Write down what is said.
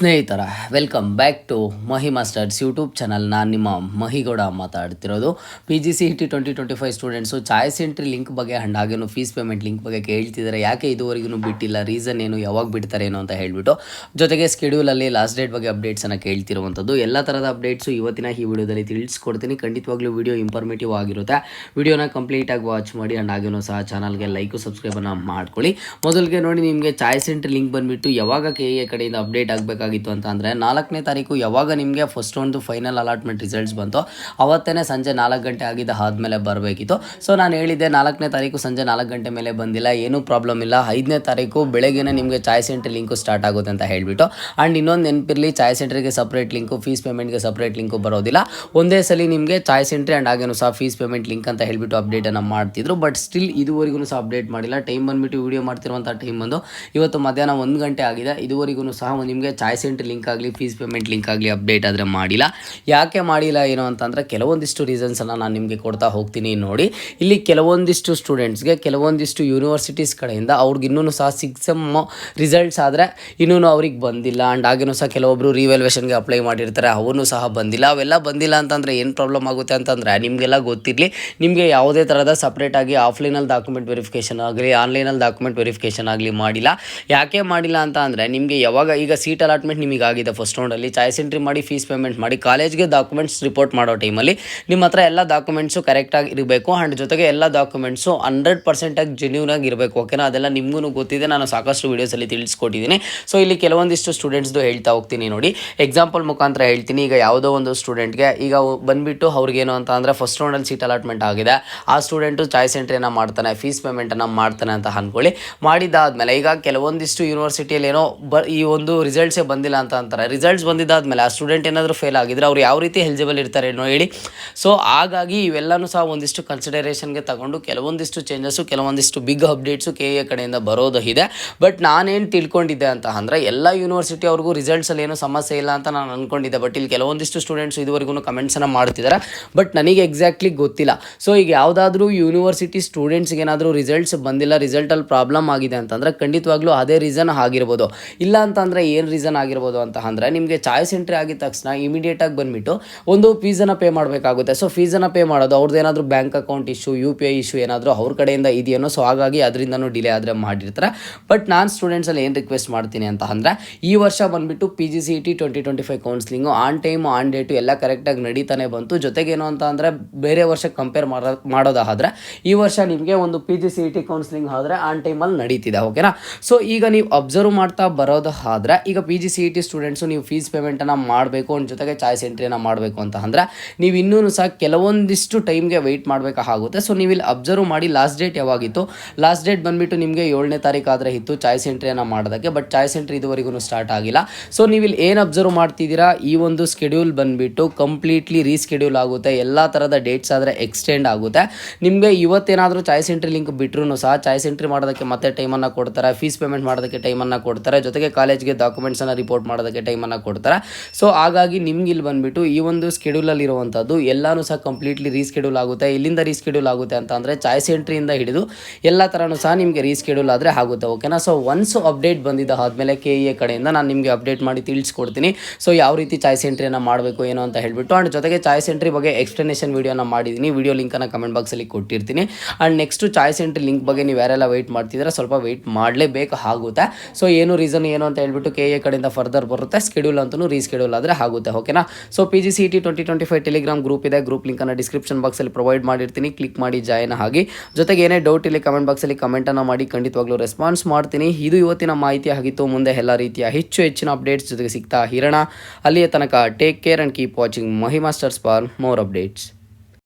ಸ್ನೇಹಿತರ welcome back to Mahi Masters YouTube channel. ನಾನು ನಿಮ್ಮ ಮಹಿಗೌಡ ಮಾತಾಡ್ತಿರೋದು. PGCET 2025 students choice entry link ಬಗ್ಗೆ ಆ್ಯಂಡ್ ಹಾಗೇನು ಫೀಸ್ ಪೇಮೆಂಟ್ ಲಿಂಕ್ ಬಗ್ಗೆ ಕೇಳ್ತಿದ್ದಾರೆ. ಯಾಕೆ ಇದುವರೆಗೂ ಬಿಟ್ಟಿಲ್ಲ, ರೀಸನ್ ಏನು, ಯಾವಾಗ ಬಿಡ್ತಾರೆ ಏನು ಅಂತ ಹೇಳಿಬಿಟ್ಟು, ಜೊತೆಗೆ ಸ್ಕೆಡ್ಯೂಲಲ್ಲಿ ಲಾಸ್ಟ್ ಡೇಟ್ ಬಗ್ಗೆ ಅಪ್ಡೇಟ್ಸನ್ನು ಕೇಳ್ತಿರುವಂಥದ್ದು. ಎಲ್ಲ ಥರದ ಅಪ್ಡೇಟ್ಸು ಇವತ್ತಿನ ಈ ವಿಡಿಯೋದಲ್ಲಿ ತಿಳಿಸ್ಕೊಡ್ತೀನಿ. ಖಂಡಿತವಾಗ್ಲೂ ವಿಡಿಯೋ ಇಂಫಾರ್ಮೇಟಿವ್ ಆಗಿರುತ್ತೆ. ವಿಡಿಯೋನ ಕಂಪ್ಲೀಟಾಗಿ ವಾಚ್ ಮಾಡಿ ಆ್ಯಂಡ್ ಹಾಗೇನೂ ಸಹ ಚಾನಲ್ಗೆ ಲೈಕು ಸಬ್ಸ್ಕ್ರೈಬನ್ನು ಮಾಡ್ಕೊಳ್ಳಿ. ಮೊದಲಿಗೆ ನೋಡಿ, ನಿಮಗೆ ಚಾಯ್ಸ್ ಎಂಟ್ರಿ ಲಿಂಕ್ ಬಂದುಬಿಟ್ಟು ಯಾವಾಗ KA ಕಡೆಯಿಂದ ಅಪ್ಡೇಟ್ ಆಗಬೇಕಾಗಿತ್ತು ಅಂತ ಅಂದರೆ 4ನೇ ತಾರೀಕು ಯಾವಾಗ ನಿಮಗೆ ಫಸ್ಟ್ ಒಂದು ಫೈನಲ್ ಅಲಾಟ್ಮೆಂಟ್ ರಿಸಲ್ಟ್ಸ್ ಬಂತು ಅವತ್ತೇ ಸಂಜೆ 4 ಗಂಟೆ ಆಗಿದ್ದ ಆದಮೇಲೆ ಬರಬೇಕಿತ್ತು. ಸೊ ನಾನು ಹೇಳಿದ್ದೆ 4ನೇ ತಾರೀಕು ಸಂಜೆ 4 ಗಂಟೆ ಮೇಲೆ ಬಂದಿಲ್ಲ, ಏನೂ ಪ್ರಾಬ್ಲಮ್ ಇಲ್ಲ. 5ನೇ ತಾರೀಕು ಬೆಳಗ್ಗೆನೇ ನಿಮಗೆ ಚಾಯ್ಸ್ ಎಂಟ್ರಿ ಲಿಂಕು ಸ್ಟಾರ್ಟ್ ಆಗುತ್ತೆ ಅಂತ ಹೇಳಿಬಿಟ್ಟು. ಆ್ಯಂಡ್ ಇನ್ನೊಂದು ನೆನಪಿರಲಿ, ಚಾಯ್ಸ್ ಎಂಟ್ರಿಗೆ ಸಪ್ರೇಟ್ ಲಿಂಕು, ಫೀಸ್ ಪೇಮೆಂಟ್ಗೆ ಸಪ್ರೇಟ್ ಲಿಂಕು ಬರೋದಿಲ್ಲ. ಒಂದೇ ಸಲ ನಿಮಗೆ ಚಾಯ್ಸ್ ಎಂಟ್ರಿ ಆ್ಯಂಡ್ ಹಾಗೇನು ಸಹ ಫೀಸ್ ಪೇಮೆಂಟ್ ಲಿಂಕ್ ಅಂತ ಹೇಳಿಬಿಟ್ಟು ಅಪ್ಡೇಟನ್ನು ಮಾಡ್ತಿದ್ರು. ಬಟ್ ಸ್ಟಿಲ್ ಇದುವರೆಗೂ ಸಹ ಅಪ್ಡೇಟ್ ಮಾಡಿಲ್ಲ. ಟೈಮ್ ಬಂದುಬಿಟ್ಟು ವಿಡಿಯೋ ಮಾಡ್ತಿರುವಂಥ ಟೈಮ್ ಬಂದು ಇವತ್ತು ಮಧ್ಯಾಹ್ನ 1 ಗಂಟೆ ಆಗಿದೆ. ಇದುವರೆಗೂ ಸಹ ನಿಮಗೆ ಚಾಯ್ಸ್ ಎಂಟ್ರಿ ಲಿಂಕ್ ಆಗಲಿ ಫೀಸ್ ಪೇಮೆಂಟ್ ಲಿಂಕ್ ಆಗಲಿ ಅಪ್ಡೇಟ್ ಆದರೆ ಮಾಡಿಲ್ಲ. ಯಾಕೆ ಮಾಡಿಲ್ಲ ಏನು ಅಂತಂದರೆ ಕೆಲವೊಂದಿಷ್ಟು ರೀಸನ್ಸನ್ನು ನಾನು ನಿಮಗೆ ಕೊಡ್ತಾ ಹೋಗ್ತೀನಿ. ನೋಡಿ, ಇಲ್ಲಿ ಕೆಲವೊಂದಿಷ್ಟು ಸ್ಟೂಡೆಂಟ್ಸ್ಗೆ ಕೆಲವೊಂದಿಷ್ಟು ಯೂನಿವರ್ಸಿಟೀಸ್ ಕಡೆಯಿಂದ ಅವ್ರಿಗೆ ಇನ್ನೂ ಸಹ 6 ಸೆಮ್ ರಿಸಲ್ಟ್ಸ್ ಆದರೆ ಇನ್ನೂ ಅವ್ರಿಗೆ ಬಂದಿಲ್ಲ. ಆ್ಯಂಡ್ ಹಾಗೇನೂ ಸಹ ಕೆಲವೊಬ್ಬರು ರಿವ್ಯಾಲ್ಯೂಯೇಷನ್ಗೆ ಅಪ್ಲೈ ಮಾಡಿರ್ತಾರೆ, ಅವನು ಸಹ ಬಂದಿಲ್ಲ. ಅವೆಲ್ಲ ಬಂದಿಲ್ಲ ಅಂತಂದರೆ ಏನು ಪ್ರಾಬ್ಲಮ್ ಆಗುತ್ತೆ ಅಂತಂದರೆ, ನಿಮಗೆಲ್ಲ ಗೊತ್ತಿರಲಿ, ನಿಮಗೆ ಯಾವುದೇ ಥರದ ಸಪ್ರೇಟಾಗಿ ಆಫ್ಲೈನಲ್ಲಿ ಡಾಕ್ಯುಮೆಂಟ್ ವೆರಿಫಿಕೇಷನ್ ಆಗಲಿ ಆನ್ಲೈನಲ್ಲಿ ಡಾಕ್ಯುಮೆಂಟ್ ವೆರಿಫಿಕೇಷನ್ ಆಗಲಿ ಮಾಡಿಲ್ಲ. ಯಾಕೆ ಮಾಡಿಲ್ಲ ಅಂತ ಅಂದರೆ, ನಿಮಗೆ ಯಾವಾಗ ಈಗ ಸೀಟ್ ಅಲಾಟ್ಮೆಂಟ್ ನಿಮಗೆ ಆಗಿದೆ ಫಸ್ಟ್ ರೌಂಡಲ್ಲಿ, ಚಾಯ್ಸ್ ಎಂಟ್ರಿ ಮಾಡಿ ಫೀಸ್ ಪೇಮೆಂಟ್ ಮಾಡಿ ಕಾಲೇಜ್ಗೆ ಡಾಕ್ಯುಮೆಂಟ್ಸ್ ರಿಪೋರ್ಟ್ ಮಾಡೋ ಟೈಮಲ್ಲಿ ನಿಮ್ಮ ಹತ್ರ ಎಲ್ಲ ಡಾಕ್ಯುಮೆಂಟ್ಸು ಕರೆಕ್ಟಾಗಿ ಇರಬೇಕು. ಆ್ಯಂಡ್ ಜೊತೆಗೆ ಎಲ್ಲ ಡಾಕ್ಯುಮೆಂಟ್ಸು 100% ಜೆನ್ಯೂನ್ ಆಗಿ ಇರಬೇಕು. ಓಕೆನಾ? ಅದೆಲ್ಲ ನಿಮಗೂ ಗೊತ್ತಿದೆ, ನಾನು ಸಾಕಷ್ಟು ವೀಡಿಯೋಸಲ್ಲಿ ತಿಳಿಸ್ಕೊಟ್ಟಿದ್ದೀನಿ. ಸೊ ಇಲ್ಲಿ ಕೆಲವೊಂದಿಷ್ಟು ಸ್ಟೂಡೆಂಟ್ಸ್ದು ಹೇಳ್ತಾ ಹೋಗ್ತೀನಿ. ನೋಡಿ, ಎಕ್ಸಾಂಪಲ್ ಮುಖಾಂತರ ಹೇಳ್ತೀನಿ. ಈಗ ಯಾವುದೋ ಒಂದು ಸ್ಟೂಡೆಂಟ್ಗೆ ಈಗ ಬಂದುಬಿಟ್ಟು ಅವ್ರಿಗೇನು ಅಂತ ಅಂದರೆ ಫಸ್ಟ್ ರೌಂಡಲ್ಲಿ ಸೀಟ್ ಅಲಾಟ್ಮೆಂಟ್ ಆಗಿದೆ. ಆ ಸ್ಟೂಡೆಂಟು ಚಾಯ್ಸ್ ಎಂಟ್ರಿಯನ್ನು ಮಾಡ್ತಾನೆ, ಫೀಸ್ ಪೇಮೆಂಟನ್ನು ಮಾಡ್ತಾನೆ ಅಂತ ಅಂದ್ಕೊಳ್ಳಿ. ಮಾಡಿದ್ದಾದಮೇಲೆ ಈಗ ಕೆಲವೊಂದಿಷ್ಟು ಯೂನಿವರ್ಸಿಟಿಯಲ್ಲಿ ಏನೋ ಈ ಒಂದು ರಿಸಲ್ಟ್ಸೇ ಬಂದಿಲ್ಲ ಅಂತ ಅಂತಾರೆ. ರಿಸಲ್ಟ್ಸ್ ಬಂದಿದ್ದಾದಮೇಲೆ ಆ ಸ್ಟೂಡೆಂಟ್ ಏನಾದರೂ ಫೇಲ್ ಆಗಿದ್ರೆ ಅವ್ರು ಯಾವ ರೀತಿ ಎಲಿಜಿಬಲ್ ಇರ್ತಾರೆ ಏನೋ ಹೇಳಿ. ಸೊ ಹಾಗಾಗಿ ಇವೆಲ್ಲನೂ ಸಹ ಒಂದಿಷ್ಟು ಕನ್ಸಿಡರೇಷನ್ಗೆ ತಗೊಂಡು ಕೆಲವೊಂದಿಷ್ಟು ಚೇಂಜಸ್ಸು, ಕೆಲವೊಂದಿಷ್ಟು ಬಿಗ್ ಅಪ್ಡೇಟ್ಸು KA ಕಡೆಯಿಂದ ಬರೋದು ಇದೆ. ಬಟ್ ನಾನೇನು ತಿಳ್ಕೊಂಡಿದ್ದೆ ಅಂತ ಅಂದರೆ, ಎಲ್ಲ ಯೂನಿವರ್ಸಿಟಿ ಅವ್ರಿಗೂ ರಿಸಲ್ಟ್ಸಲ್ಲಿ ಏನೂ ಸಮಸ್ಯೆ ಇಲ್ಲ ಅಂತ ನಾನು ಅಂದ್ಕೊಂಡಿದ್ದೆ. ಬಟ್ ಇಲ್ಲಿ ಕೆಲವೊಂದಿಷ್ಟು ಸ್ಟೂಡೆಂಟ್ಸ್ ಇದುವರೆಗೂ ಕಮೆಂಟ್ಸನ್ನು ಮಾಡ್ತಿದ್ದಾರೆ. ಬಟ್ ನನಗೆ ಎಕ್ಸಾಕ್ಟ್ಲಿ ಗೊತ್ತಿಲ್ಲ. ಸೊ ಈಗ ಯಾವುದಾದ್ರೂ ಯೂನಿವರ್ಸಿಟಿ ಸ್ಟೂಡೆಂಟ್ಸ್ಗೆ ಏನಾದರೂ ರಿಸಲ್ಟ್ಸ್ ಬಂದಿಲ್ಲ, ರಿಸಲ್ಟಲ್ಲಿ ಪ್ರಾಬ್ಲಮ್ ಆಗಿದೆ ಅಂತಂದರೆ ಖಂಡಿತವಾಗ್ಲೂ ಅದೇ ರೀಸನ್ ಆಗಿರ್ಬೋದು. ಇಲ್ಲ ಅಂತಂದರೆ ಏನು ರೀಸನ್ ಆಗಿರ್ಬೋದು ಅಂತ ಅಂದರೆ, ನಿಮಗೆ ಚಾಯ್ಸ್ ಎಂಟ್ರಿ ಆಗಿದ ತಕ್ಷಣ ಇಮಿಡಿಯೇಟಾಗಿ ಬಂದುಬಿಟ್ಟು ಒಂದು ಫೀಸನ್ನು ಪೇ ಮಾಡಬೇಕಾಗುತ್ತೆ. ಸೊ ಫೀಸನ್ನು ಪೇ ಮಾಡೋದು ಅವ್ರದ್ದು ಏನಾದರೂ bank account issue, UPI issue ಏನಾದರೂ ಅವ್ರ ಕಡೆಯಿಂದ ಇದೆಯೋ, ಸೊ ಹಾಗಾಗಿ ಅದರಿಂದನೂ ಡಿಲೇ ಆದರೆ ಮಾಡಿರ್ತಾರೆ. ಬಟ್ ನಾನು ಸ್ಟೂಡೆಂಟ್ಸಲ್ಲಿ ಏನು ರಿಕ್ವೆಸ್ಟ್ ಮಾಡ್ತೀನಿ ಅಂತ ಅಂದರೆ, ಈ ವರ್ಷ ಬಂದುಬಿಟ್ಟು PGCET 2025 counselling on time on date ಎಲ್ಲ ಕರೆಕ್ಟಾಗಿ ನಡೀತಾನೆ ಬಂತು. ಜೊತೆಗೇನು ಅಂತ ಅಂದರೆ, ಬೇರೆ ವರ್ಷಕ್ಕೆ ಕಂಪೇರ್ ಮಾಡೋದಾದರೆ ಈ ವರ್ಷ ನಿಮಗೆ ಒಂದು PGCET ಕೌನ್ಸ್ಲಿಂಗ್ ಆದರೆ ಆನ್ ಟೈಮಲ್ಲಿ ನಡೀತಿದೆ. ಓಕೆನಾ? ಸೊ ಈಗ ನೀವು ಅಬ್ಸರ್ವ್ ಮಾಡ್ತಾ ಬರೋದಾದರೆ, ಈಗ PGCET ಸ್ಟೂಡೆಂಟ್ಸು ನೀವು ಫೀಸ್ ಪೇಮೆಂಟನ್ನು ಮಾಡಬೇಕು, ಅವ್ನ ಜೊತೆಗೆ ಚಾಯ್ಸ್ ಎಂಟ್ರಿಯನ್ನು ಮಾಡಬೇಕು ಅಂತ ಅಂದರೆ ನೀವು ಇನ್ನೂ ಸಹ ಕೆಲವೊಂದಿಷ್ಟು ಟೈಮ್ಗೆ ವೆಯ್ಟ್ ಮಾಡಬೇಕಾಗುತ್ತೆ. ಸೊ ನೀವು ಇಲ್ಲಿ ಅಬ್ಸರ್ವ್ ಮಾಡಿ, ಲಾಸ್ಟ್ ಡೇಟ್ ಯಾವಾಗಿತ್ತು? ಲಾಸ್ಟ್ ಡೇಟ್ ಬಂದುಬಿಟ್ಟು ನಿಮಗೆ 7ನೇ ತಾರೀಕು ಆದರೆ ಇತ್ತು ಚಾಯ್ಸ್ ಎಂಟ್ರಿಯನ್ನು ಮಾಡೋದಕ್ಕೆ. ಬಟ್ ಚಾಯ್ಸ್ ಎಂಟ್ರಿ ಇದುವರೆಗೂ ಸ್ಟಾರ್ಟ್ ಆಗಿಲ್ಲ. ಸೊ ನೀವು ಇಲ್ಲಿ ಏನು ಅಬ್ಸರ್ವ್ ಮಾಡ್ತಿದ್ದೀರಾ, ಈ ಒಂದು ಸ್ಕೆಡ್ಯೂಲ್ ಬಂದುಬಿಟ್ಟು ಕಂಪ್ಲೀಟ್ಲಿ ರೀಸ್ಕೆಡ್ಯೂಲ್ ಆಗುತ್ತೆ. ಎಲ್ಲ ಥರದ ಡೇಟ್ಸ್ ಆದರೆ ಎಕ್ಸ್ಟೆಂಡ್ ಆಗುತ್ತೆ. ನಿಮಗೆ ಇವತ್ತೇನಾದರೂ ಚಾಯ್ಸ್ ಎಂಟ್ರಿ ಲಿಂಕ್ ಬಿಟ್ಟರೂ ಸಹ ಚಾಯ್ಸ್ ಎಂಟ್ರಿ ಮಾಡೋದಕ್ಕೆ ಮತ್ತೆ ಟೈಮನ್ನು ಕೊಡ್ತಾರೆ, ಫೀಸ್ ಪೇಮೆಂಟ್ ಮಾಡೋದಕ್ಕೆ ಟೈಮನ್ನು ಕೊಡ್ತಾರೆ, ಜೊತೆಗೆ ಕಾಲೇಜ್ಗೆ ಡಾಕ್ಯುಮೆಂಟ್ಸನ್ನು ರಿಪೋರ್ಟ್ ಮಾಡೋದಕ್ಕೆ ಟೈಮನ್ನು ಕೊಡ್ತಾರೆ. ಸೊ ಹಾಗಾಗಿ ನಿಮ್ಗೆ ಇಲ್ಲಿ ಬಂದುಬಿಟ್ಟು ಈ ಒಂದು ಸ್ಕೆಡ್ಯೂಲಲ್ಲಿ ಇರುವಂಥದ್ದು ಎಲ್ಲನೂ ಸಹ ಕಂಪ್ಲೀಟ್ಲಿ ರೀಸ್ಕೆಡ್ಯೂಲ್ ಆಗುತ್ತೆ. ಇಲ್ಲಿಂದ ರೀಸ್ಕೆಡ್ಯೂಲ್ ಆಗುತ್ತೆ ಅಂತ ಅಂದರೆ ಚಾಯ್ಸ್ ಎಂಟ್ರಿಯಿಂದ ಹಿಡಿದು ಎಲ್ಲ ಥರನೂ ಸಹ ನಿಮಗೆ ರೀಸ್ಕೆಡ್ಯೂಲ್ ಆದರೆ ಆಗುತ್ತೆ. ಓಕೆನಾ? ಸೊ ಒನ್ಸ್ ಅಪ್ಡೇಟ್ ಬಂದಿದ್ದ ಆದಮೇಲೆ KA ಕಡೆಯಿಂದ ನಾನು ನಿಮಗೆ ಅಪ್ಡೇಟ್ ಮಾಡಿ ತಿಳಿಸ್ಕೊಡ್ತೀನಿ. ಸೊ ಯಾವ ರೀತಿ ಚಾಯ್ಸ್ ಎಂಟ್ರಿಯನ್ನು ಮಾಡಬೇಕು ಏನು ಅಂತ ಹೇಳಿಬಿಟ್ಟು. ಆ್ಯಂಡ್ ಜೊತೆಗೆ ಚಾಯ್ಸ್ ಎಂಟ್ರಿ ಬಗ್ಗೆ ಎಕ್ಸ್ಪ್ಲನೇಷನ್ ವೀಡಿಯೋನ ಮಾಡಿದ್ದೀನಿ. ವಿಡಿಯೋ ಲಿಂಕನ್ನು ಕಮೆಂಟ್ ಬಾಕ್ಸಲ್ಲಿ ಕೊಟ್ಟಿರ್ತೀನಿ. And next choice entry link ಬಗ್ಗೆ ನೀವು ಯಾರೆಲ್ಲ ವೆಯ್ಟ್ ಮಾಡ್ತಿದ್ರೆ ಸ್ವಲ್ಪ ವೆಯ್ಟ್ ಮಾಡಲೇಬೇಕಾಗುತ್ತೆ. ಸೊ ಏನು ರೀಸನ್ ಏನು ಅಂತ ಹೇಳ್ಬಿಟ್ಟು KA ಕಡೆಯಿಂದ ಫರ್ದರ್ ಬರುತ್ತೆ. ಸ್ಕೆಡ್ಯೂಲ್ ಅಂತೂ ರೀಸ್ಕೆಡ್ಯೂಲ್ ಆದರೆ ಆಗುತ್ತೆ. ಓಕೆನಾ? ಸೊ PGCET 2025 ಟೆಲಿಗ್ರಾಮ್ ಗ್ರೂಪ್ ಇದೆ. ಗ್ರೂಪ್ ಲಿಂಕನ್ನು ಡಿಸ್ಕ್ರಿಪ್ಷನ್ ಬಾಕ್ಸಲ್ಲಿ ಪ್ರೊವೈಡ್ ಮಾಡಿರ್ತೀನಿ. ಕ್ಲಿಕ್ ಮಾಡಿ ಜಾಯ್ನ್ ಆಗಿ. ಜೊತೆಗೆ ಏನೇ ಡೌಟ್ ಇಲ್ಲಿ ಕಮೆಂಟ್ ಬಾಕ್ಸಲ್ಲಿ ಕಮೆಂಟನ್ನು ಮಾಡಿ, ಖಂಡಿತವಾಗ್ಲೂ ರೆಸ್ಪಾನ್ಸ್ ಮಾಡ್ತೀನಿ. ಇದು ಇವತ್ತಿನ ಮಾಹಿತಿ ಆಗಿತ್ತು. ಮುಂದೆ ಎಲ್ಲ ರೀತಿಯ ಹೆಚ್ಚಿನ ಅಪ್ಡೇಟ್ಸ್ ಜೊತೆಗೆ ಸಿಗ್ತಾ ಇರೋಣ. ಅಲ್ಲಿಯ ತನಕ take care and keep watching Mahi masters for more updates.